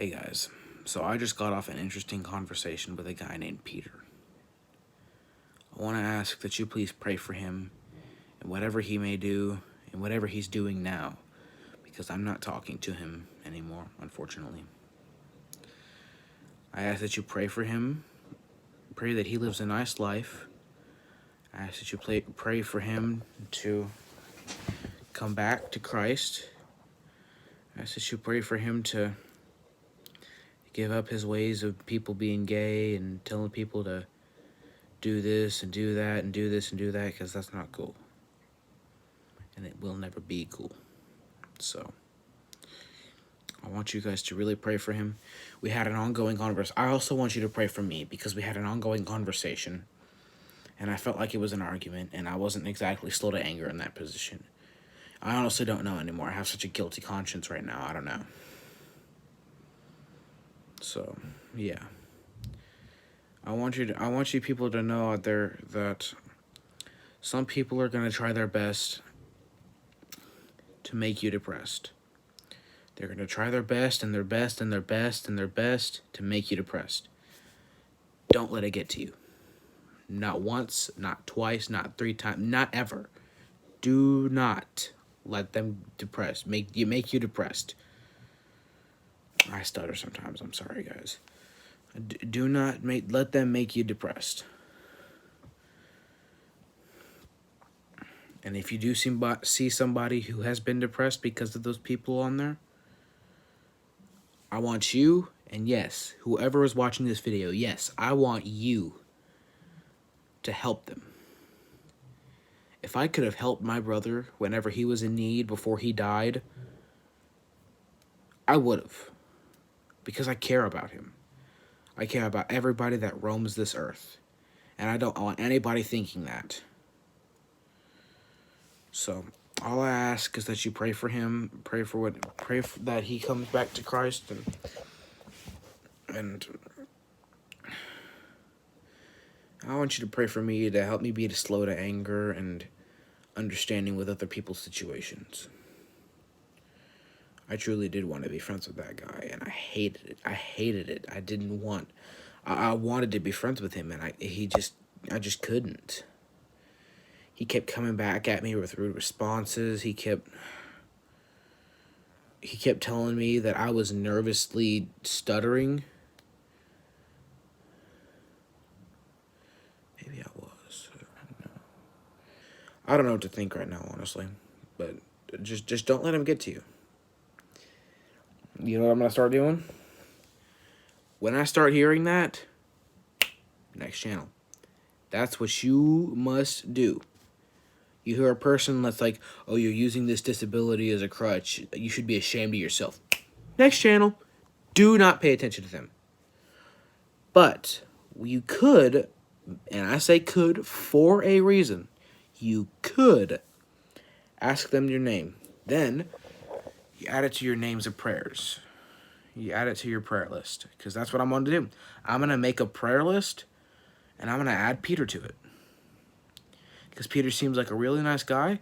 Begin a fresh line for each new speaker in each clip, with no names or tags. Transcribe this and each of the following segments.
Hey guys, so I just got off an interesting conversation with a guy named Peter. I want to ask that you please pray for him and whatever he may do and whatever he's doing now, because I'm not talking to him anymore, unfortunately. I ask that you pray for him, pray that he lives a nice life. I ask that you pray for him to come back to Christ. I ask that you pray for him to give up his ways of people being gay and telling people to do this and do that and do this and do that, because that's not cool. And it will never be cool. So I want you guys to really pray for him. We had an ongoing conversation. I also want you to pray for me, because we had an ongoing conversation and I felt like it was an argument, and I wasn't exactly slow to anger in that position. I honestly don't know anymore. I have such a guilty conscience right now. I don't know. So, yeah. I want you people to know out there that some people are going to try their best to make you depressed. They're going to try their best and their best and their best and their best to make you depressed. Don't let it get to you. Not once, not twice, not 3 times, not ever. Do not let them make you depressed. I stutter sometimes. I'm sorry, guys. Do not let them make you depressed. And if you do see somebody who has been depressed because of those people on there, I want you, and yes, whoever is watching this video, yes, I want you to help them. If I could have helped my brother whenever he was in need before he died, I would have. Because I care about him. I care about everybody that roams this earth. And I don't want anybody thinking that. So, all I ask is that you pray for him, pray that he comes back to Christ, and I want you to pray for me to help me be slow to anger and understanding with other people's situations. I truly did want to be friends with that guy, and I hated it. I wanted to be friends with him, and I just couldn't. He kept coming back at me with rude responses. He kept telling me that I was nervously stuttering. Maybe I was. I don't know what to think right now, honestly. But just don't let him get to you. You know what I'm going to start doing? When I start hearing that, next channel. That's what you must do. You hear a person that's like, oh, you're using this disability as a crutch. You should be ashamed of yourself. Next channel. Do not pay attention to them. But you could, and I say could for a reason, you could ask them your name. Then you add it to your names of prayers. You add it to your prayer list, because that's what I'm going to do. I'm going to make a prayer list, and I'm going to add Peter to it. Because Peter seems like a really nice guy,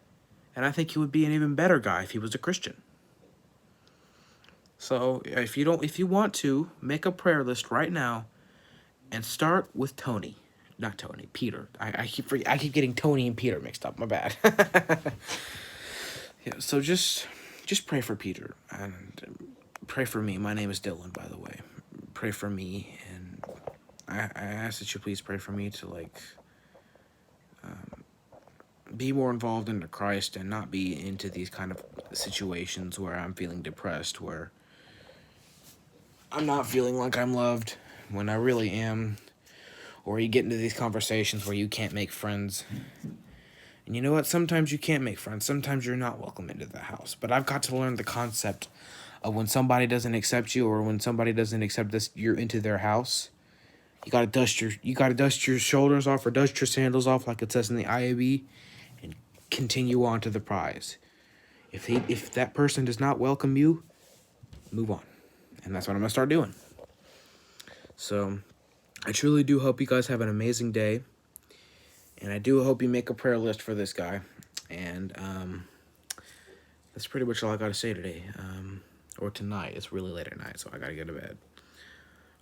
and I think he would be an even better guy if he was a Christian. So if you want to, make a prayer list right now, and start with Tony. Not Tony, Peter. I keep getting Tony and Peter mixed up. My bad. Yeah. So just pray for Peter, and pray for me. My name is Dylan, by the way. Pray for me, and I ask that you please pray for me to be more involved into Christ and not be into these kind of situations where I'm feeling depressed, where I'm not feeling like I'm loved when I really am, or you get into these conversations where you can't make friends. And you know what? Sometimes you can't make friends. Sometimes you're not welcome into the house. But I've got to learn the concept of when somebody doesn't accept you, or when somebody doesn't accept this, you're into their house. You gotta dust your shoulders off, or dust your sandals off, like it says in the IAB, and continue on to the prize. If that person does not welcome you, move on. And that's what I'm gonna start doing. So I truly do hope you guys have an amazing day. And I do hope you make a prayer list for this guy. And that's pretty much all I got to say today. or tonight. It's really late at night, so I gotta go to bed.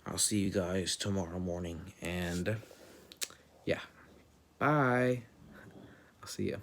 I'll see you guys tomorrow morning, and yeah, bye. I'll see you.